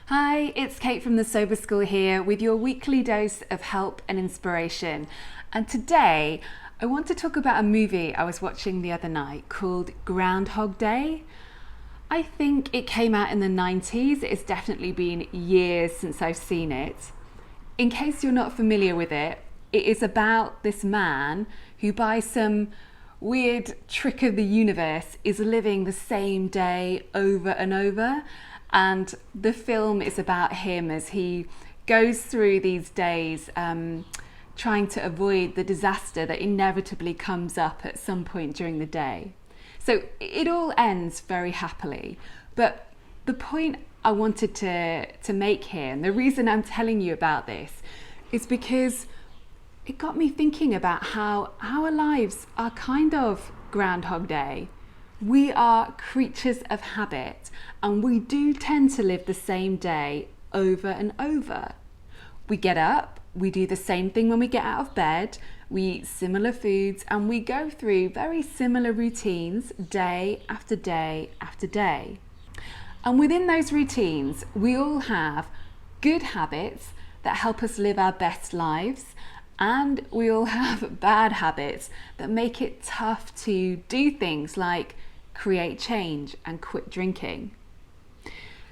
Hi, it's Kate from the Sober School here with your weekly dose of help and inspiration. And today I want to talk about a movie I was watching the other night called Groundhog Day. I think it came out in the 90s. It's definitely been years since I've seen it. In case you're not familiar with it, it is about this man who, by some weird trick of the universe, is living the same day over and over. And the film is about him as he goes through these days trying to avoid the disaster that inevitably comes up at some point during the day. So it all ends very happily. But the point I wanted to make here, and the reason I'm telling you about this, is because it got me thinking about how our lives are kind of Groundhog Day. We are creatures of habit, and we do tend to live the same day over and over. We get up, we do the same thing when we get out of bed, we eat similar foods, and we go through very similar routines day after day after day. And within those routines, we all have good habits that help us live our best lives, and we all have bad habits that make it tough to do things like create change and quit drinking.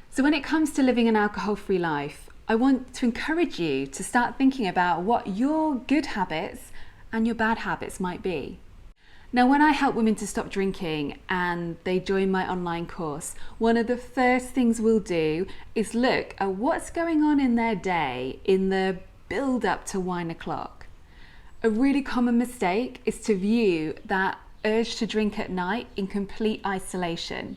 So when it comes to living an alcohol-free life, I want to encourage you to start thinking about what your good habits and your bad habits might be. Now, when I help women to stop drinking and they join my online course, one of the first things we'll do is look at what's going on in their day in the build up to wine o'clock. A really common mistake is to view that urge to drink at night in complete isolation.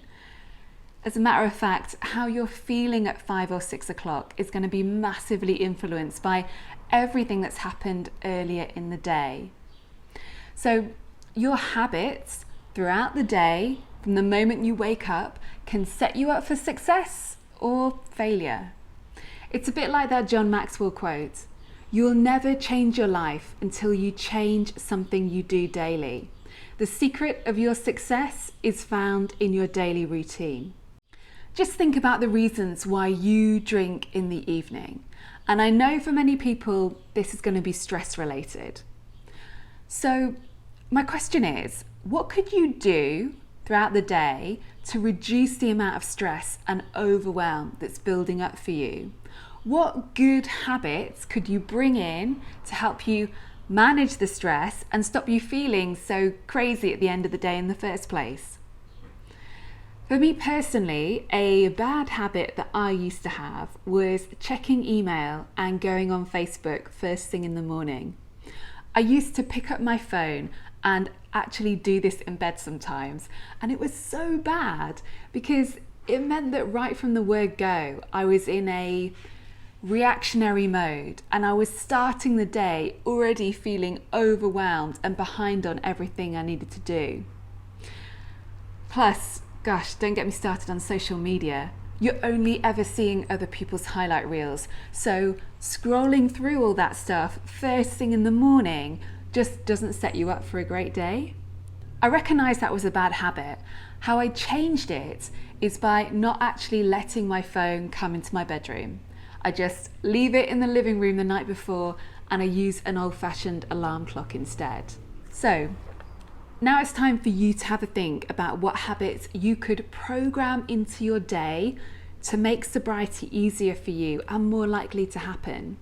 As a matter of fact, how you're feeling at 5 or 6 o'clock is going to be massively influenced by everything that's happened earlier in the day. So your habits throughout the day, from the moment you wake up, can set you up for success or failure. It's a bit like that John Maxwell quote: "You'll never change your life until you change something you do daily. The secret of your success is found in your daily routine." Just think about the reasons why you drink in the evening. And I know for many people, this is going to be stress related. So my question is, what could you do throughout the day to reduce the amount of stress and overwhelm that's building up for you? What good habits could you bring in to help you manage the stress and stop you feeling so crazy at the end of the day in the first place? For me personally, a bad habit that I used to have was checking email and going on Facebook first thing in the morning. I used to pick up my phone and actually do this in bed sometimes, and it was so bad because it meant that right from the word go, I was in a reactionary mode, and I was starting the day already feeling overwhelmed and behind on everything I needed to do. Plus, gosh, don't get me started on social media. You're only ever seeing other people's highlight reels, so scrolling through all that stuff first thing in the morning just doesn't set you up for a great day. I recognize that was a bad habit. How I changed it is by not actually letting my phone come into my bedroom. I just leave it in the living room the night before, and I use an old-fashioned alarm clock instead. So now it's time for you to have a think about what habits you could program into your day to make sobriety easier for you and more likely to happen.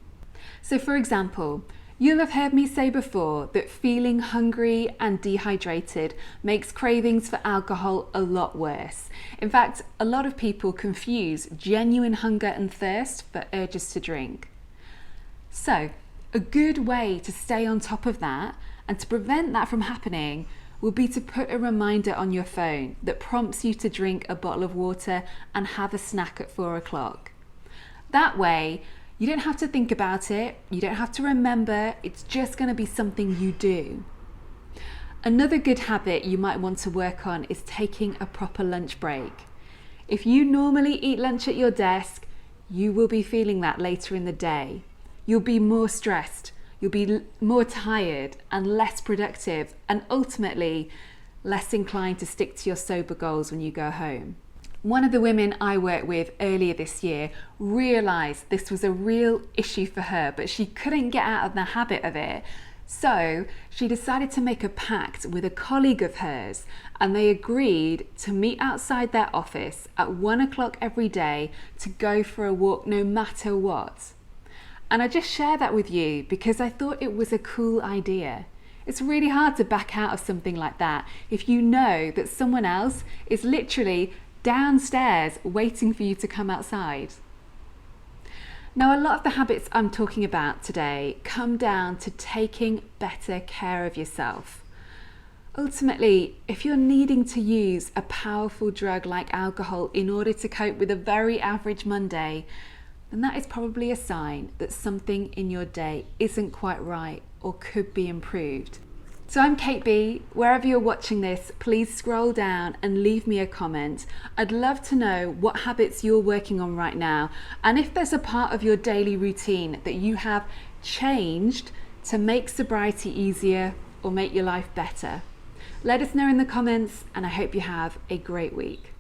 So for example, you'll have heard me say before that feeling hungry and dehydrated makes cravings for alcohol a lot worse. In fact, a lot of people confuse genuine hunger and thirst for urges to drink. So, a good way to stay on top of that and to prevent that from happening will be to put a reminder on your phone that prompts you to drink a bottle of water and have a snack at 4 o'clock. That way, you don't have to think about it, you don't have to remember, it's just going to be something you do. Another good habit you might want to work on is taking a proper lunch break. If you normally eat lunch at your desk, you will be feeling that later in the day. You'll be more stressed, you'll be more tired and less productive, and ultimately less inclined to stick to your sober goals when you go home. One of the women I worked with earlier this year realised this was a real issue for her, but she couldn't get out of the habit of it. So she decided to make a pact with a colleague of hers, and they agreed to meet outside their office at 1 o'clock every day to go for a walk no matter what. And I just share that with you because I thought it was a cool idea. It's really hard to back out of something like that if you know that someone else is literally downstairs waiting for you to come outside. Now, a lot of the habits I'm talking about today come down to taking better care of yourself. Ultimately, if you're needing to use a powerful drug like alcohol in order to cope with a very average Monday, then that is probably a sign that something in your day isn't quite right or could be improved. So I'm Kate B. Wherever you're watching this, please scroll down and leave me a comment. I'd love to know what habits you're working on right now, and if there's a part of your daily routine that you have changed to make sobriety easier or make your life better. Let us know in the comments, and I hope you have a great week.